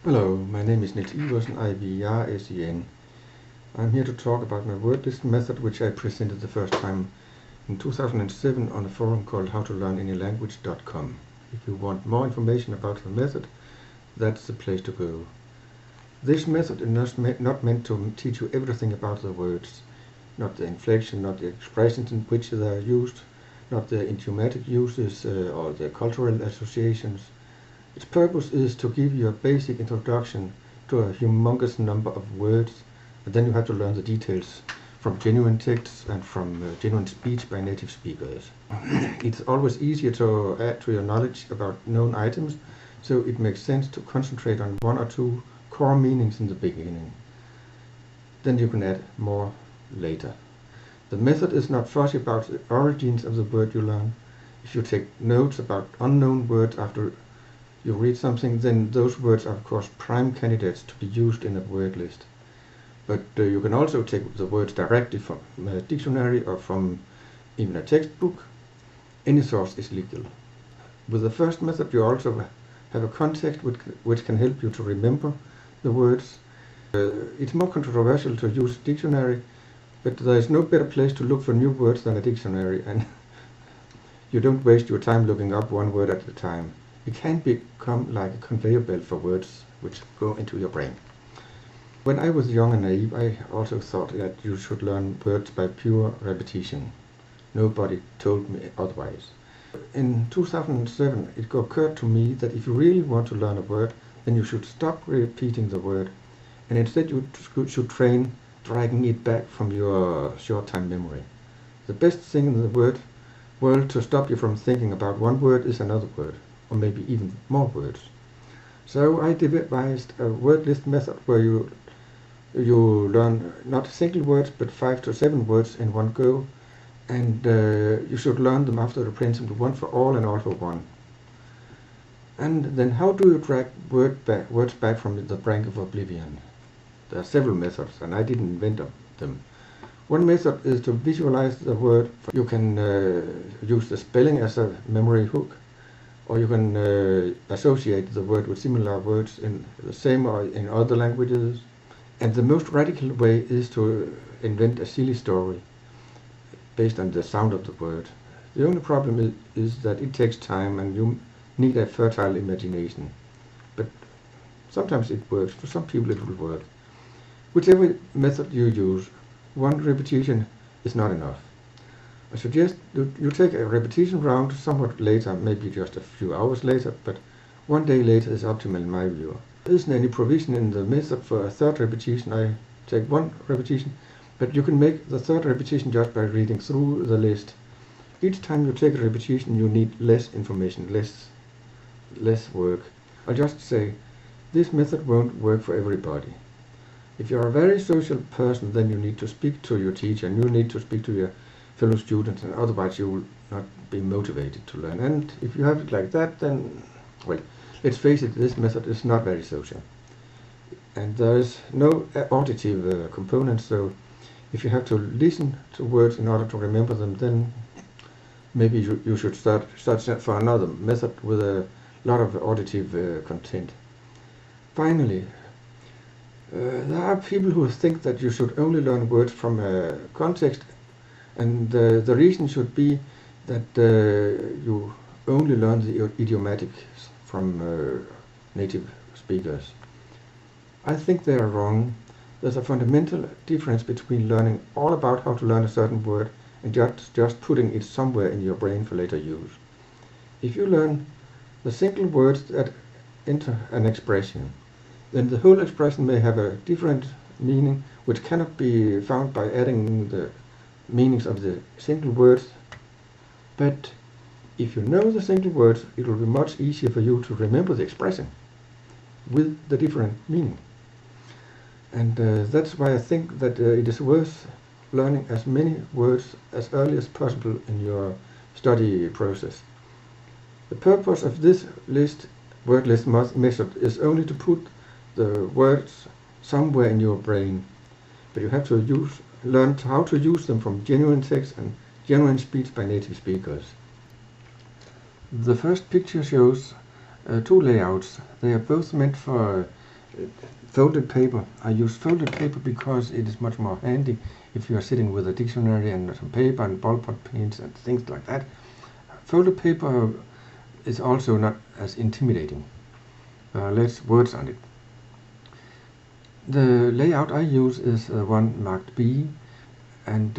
Hello, my name is Iversen, Iversen. I'm here to talk about my Wordlist method, which I presented the first time in 2007 on a forum called howtolearnanylanguage.com. If you want more information about the method, that's the place to go. This method is not meant to teach you everything about the words, not the inflection, not the expressions in which they are used, not the idiomatic uses or the cultural associations. Its purpose is to give you a basic introduction to a humongous number of words, and then you have to learn the details from genuine texts and from genuine speech by native speakers. It's always easier to add to your knowledge about known items, so it makes sense to concentrate on one or two core meanings in the beginning. Then you can add more later. The method is not fussy about the origins of the word you learn. If you take notes about unknown words after you read something, then those words are of course prime candidates to be used in a word list. But you can also take the words directly from a dictionary or from even a textbook. Any source is legal. With the first method you also have a context which can help you to remember the words. It's more controversial to use dictionary, but there is no better place to look for new words than a dictionary, and you don't waste your time looking up one word at a time. It can become like a conveyor belt for words which go into your brain. When I was young and naive, I also thought that you should learn words by pure repetition. Nobody told me otherwise. In 2007, it occurred to me that if you really want to learn a word, then you should stop repeating the word, and instead you should train dragging it back from your short-time memory. The best thing in the word world to stop you from thinking about one word is another word, or maybe even more words. So I devised a word list method where you learn not single words but 5 to 7 words in one go, and you should learn them after the principle one for all and all for one. And then how do you drag words back from the brink of oblivion? There are several methods, and I didn't invent them. One method is to visualize the word. You can use the spelling as a memory hook, or you can associate the word with similar words in the same or in other languages. And the most radical way is to invent a silly story based on the sound of the word. The only problem is that it takes time and you need a fertile imagination. But sometimes it works. For some people it will work. Whichever method you use, one repetition is not enough. I suggest you take a repetition round somewhat later, maybe just a few hours later, but one day later is optimal in my view. There isn't any provision in the method for a third repetition. I take one repetition, but you can make the third repetition just by reading through the list. Each time you take a repetition, you need less information, less work. I'll just say, this method won't work for everybody. If you're a very social person, then you need to speak to your teacher, and you need to speak to your fellow students, and otherwise you will not be motivated to learn. And if you have it like that, then, well, let's face it, this method is not very social. And there is no auditive component, so if you have to listen to words in order to remember them, then maybe you should start for another method with a lot of auditive content. Finally, there are people who think that you should only learn words from a context, and the reason should be that you only learn the idiomatics from native speakers. I think they are wrong. There's a fundamental difference between learning all about how to learn a certain word and just putting it somewhere in your brain for later use. If you learn the single words that enter an expression, then the whole expression may have a different meaning which cannot be found by adding the meanings of the single words. But if you know the single words, it will be much easier for you to remember the expression with the different meaning. And that's why I think that it is worth learning as many words as early as possible in your study process. The purpose of this word list method is only to put the words somewhere in your brain, but you have to learn how to use them from genuine text and genuine speech by native speakers. The first picture shows two layouts. They are both meant for folded paper. I use folded paper because it is much more handy if you are sitting with a dictionary and some paper and ballpoint pens and things like that. Folded paper is also not as intimidating. Less words on it. The layout I use is one marked B, and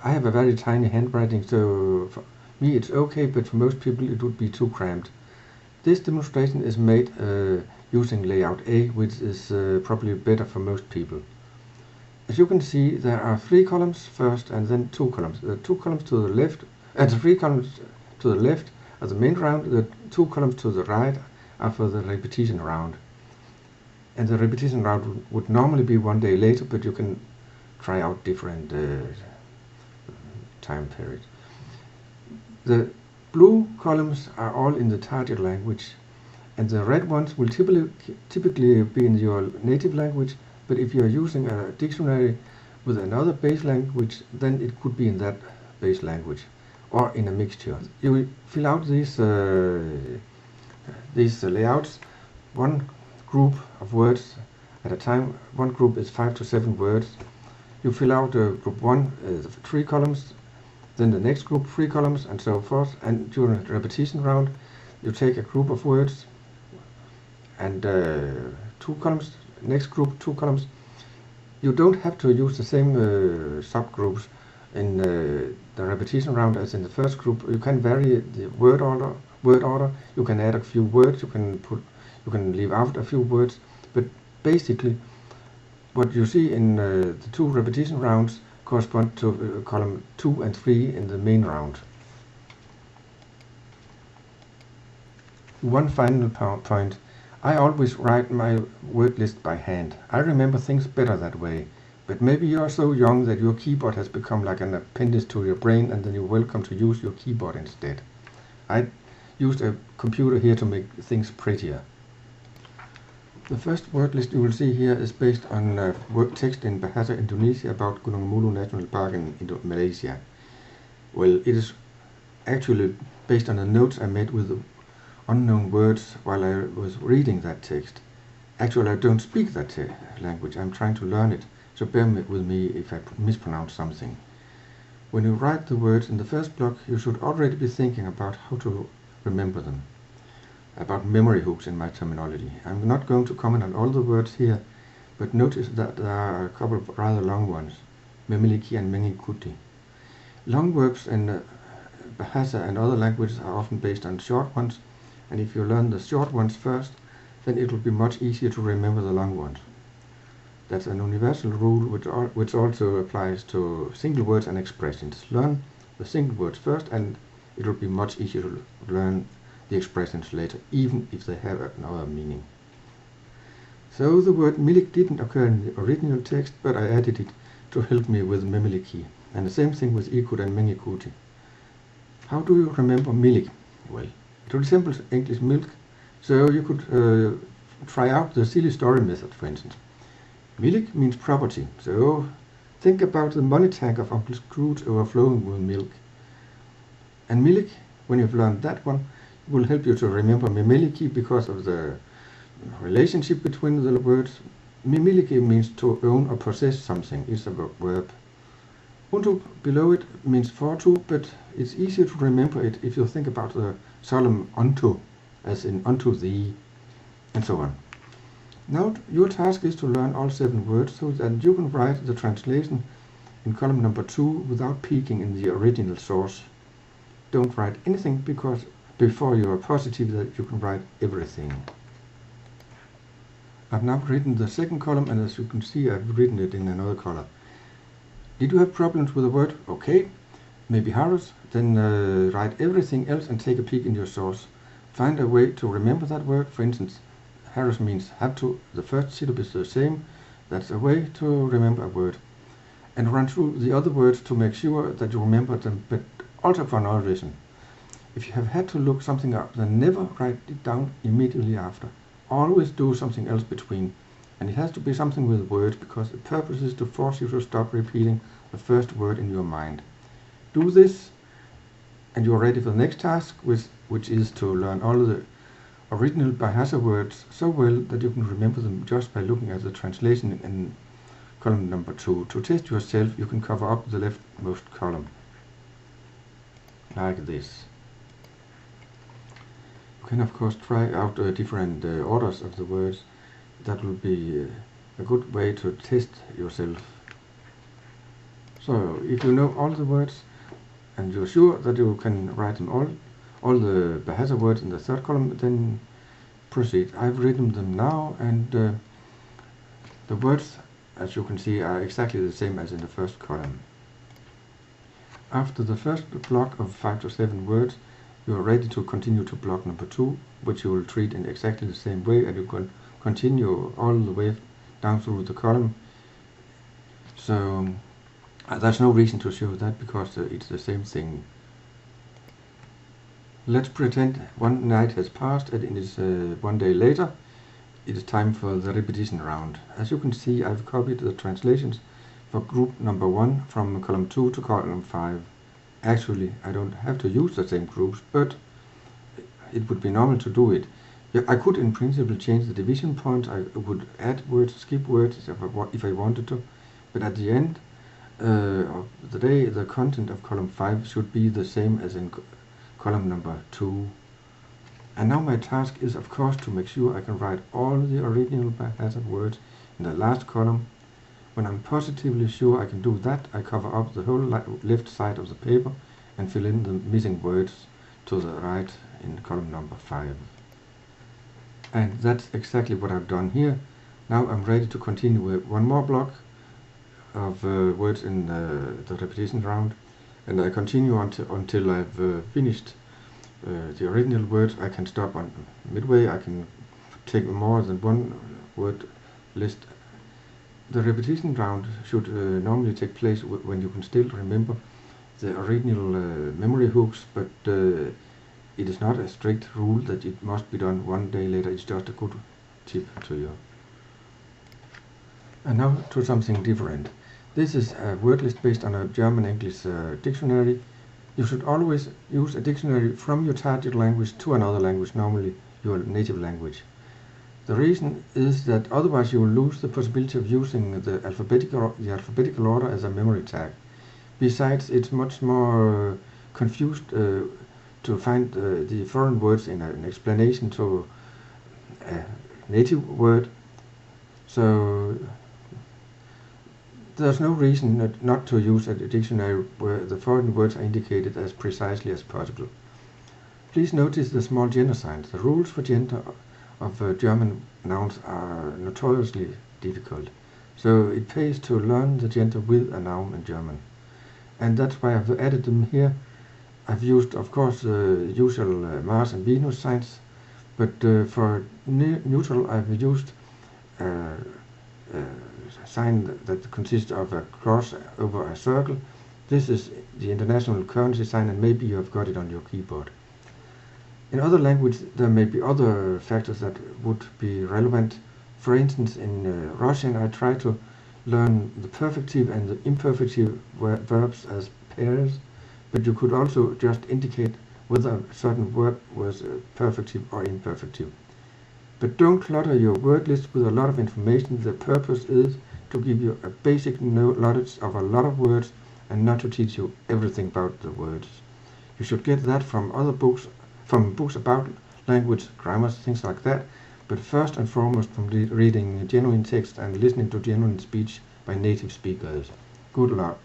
I have a very tiny handwriting, so for me it's okay, but for most people it would be too cramped. This demonstration is made using layout A, which is probably better for most people. As you can see, there are 3 columns first and then 2 columns. The 2 columns to the left, and the 3 columns to the left are the main round. The 2 columns to the right are for the repetition round. And the repetition round would normally be 1 day later, but you can try out different time periods. The blue columns are all in the target language, and the red ones will typically be in your native language, but if you are using a dictionary with another base language, then it could be in that base language, or in a mixture. You will fill out these layouts, one group of words at a time. One group is 5 to 7 words. You fill out group 1, 3 columns, then the next group 3 columns, and so forth. And during the repetition round, you take a group of words and 2 columns, next group 2 columns. You don't have to use the same subgroups in the repetition round as in the first group. You can vary the word order. You can add a few words. You can leave out a few words. But basically, what you see in the 2 repetition rounds correspond to column 2 and 3 in the main round. One final point. I always write my word list by hand. I remember things better that way. But maybe you are so young that your keyboard has become like an appendage to your brain, and then you're welcome to use your keyboard instead. I used a computer here to make things prettier. The first word list you will see here is based on word text in Bahasa Indonesia about Gunung Mulu National Park in Malaysia. Well, it is actually based on the notes I made with the unknown words while I was reading that text. Actually, I don't speak that language. I'm trying to learn it, so bear with me if I mispronounce something. When you write the words in the first block, you should already be thinking about how to remember them. About memory hooks in my terminology. I'm not going to comment on all the words here, but notice that there are a couple of rather long ones. Memiliki and mengikuti. Long verbs in Bahasa and other languages are often based on short ones, and if you learn the short ones first, then it will be much easier to remember the long ones. That's an universal rule which also applies to single words and expressions. Learn the single words first, and it will be much easier to learn the expressions later, even if they have another meaning. So the word milik didn't occur in the original text, but I added it to help me with memiliki. And the same thing with ikut and mengikuti. How do you remember milik? Well, it resembles English milk, so you could try out the silly story method, for instance. Milik means property, so think about the money tank of Uncle Scrooge overflowing with milk. And milik, when you've learned that one, will help you to remember memiliki because of the relationship between the words. Memiliki means to own or possess something. It's a verb. Unto below it means for to, but it's easier to remember it if you think about the solemn unto, as in unto thee, and so on. Now your task is to learn all 7 words so that you can write the translation in column number 2 without peeking in the original source. Don't write anything before you are positive that you can write everything. I've now written the second column, and as you can see, I've written it in another color. Did you have problems with a word? Okay, maybe Harus, then write everything else and take a peek in your source. Find a way to remember that word. For instance, Harus means have to, the first syllable is the same. That's a way to remember a word. And run through the other words to make sure that you remember them, but also for another reason. If you have had to look something up, then never write it down immediately after. Always do something else between. And it has to be something with words, because the purpose is to force you to stop repeating the first word in your mind. Do this, and you're ready for the next task, which is to learn all the original Bahasa words so well that you can remember them just by looking at the translation in column number 2. To test yourself, you can cover up the leftmost column, like this. You can of course try out different orders of the words. That will be a good way to test yourself. So if you know all the words and you're sure that you can write them all the Bahasa words in the third column, then proceed. I've written them now, and the words, as you can see, are exactly the same as in the first column. After the first block of 5 to 7 words, you are ready to continue to block number 2, which you will treat in exactly the same way, and you can continue all the way down through the column. So there's no reason to show that, because it's the same thing. Let's pretend one night has passed and it is 1 day later. It is time for the repetition round. As you can see, I've copied the translations for group number 1 from column 2 to column 5. Actually, I don't have to use the same groups, but it would be normal to do it. I could in principle change the division points. I would add words, skip words if I wanted to, but at the end of the day, the content of column 5 should be the same as in column number 2. And now my task is of course to make sure I can write all the original Bahasa words in the last column. When I'm positively sure I can do that, I cover up the whole left side of the paper and fill in the missing words to the right in column number 5. And that's exactly what I've done here. Now I'm ready to continue with one more block of words in the repetition round, and I continue until I've finished the original words. I can stop on midway. I can take more than one word list. The repetition round should normally take place when you can still remember the original memory hooks, but it is not a strict rule that it must be done 1 day later. It's just a good tip to you. And now to something different. This is a word list based on a German-English dictionary. You should always use a dictionary from your target language to another language, normally your native language. The reason is that otherwise you will lose the possibility of using the alphabetical order as a memory tag. Besides, it's much more confused to find the foreign words in an explanation to a native word. So there's no reason not to use a dictionary where the foreign words are indicated as precisely as possible. Please notice the small gender signs. The rules for gender of German nouns are notoriously difficult, so it pays to learn the gender with a noun in German. And that's why I've added them here. I've used, of course, the usual Mars and Venus signs, but for neutral I've used a sign that consists of a cross over a circle. This is the international currency sign, and maybe you have got it on your keyboard. In other languages there may be other factors that would be relevant. For instance, in Russian I try to learn the perfective and the imperfective verbs as pairs, but you could also just indicate whether a certain verb was perfective or imperfective. But don't clutter your word list with a lot of information. The purpose is to give you a basic knowledge of a lot of words and not to teach you everything about the words. You should get that from other books, from books about language, grammar, things like that, but first and foremost from reading genuine text and listening to genuine speech by native speakers. Good luck.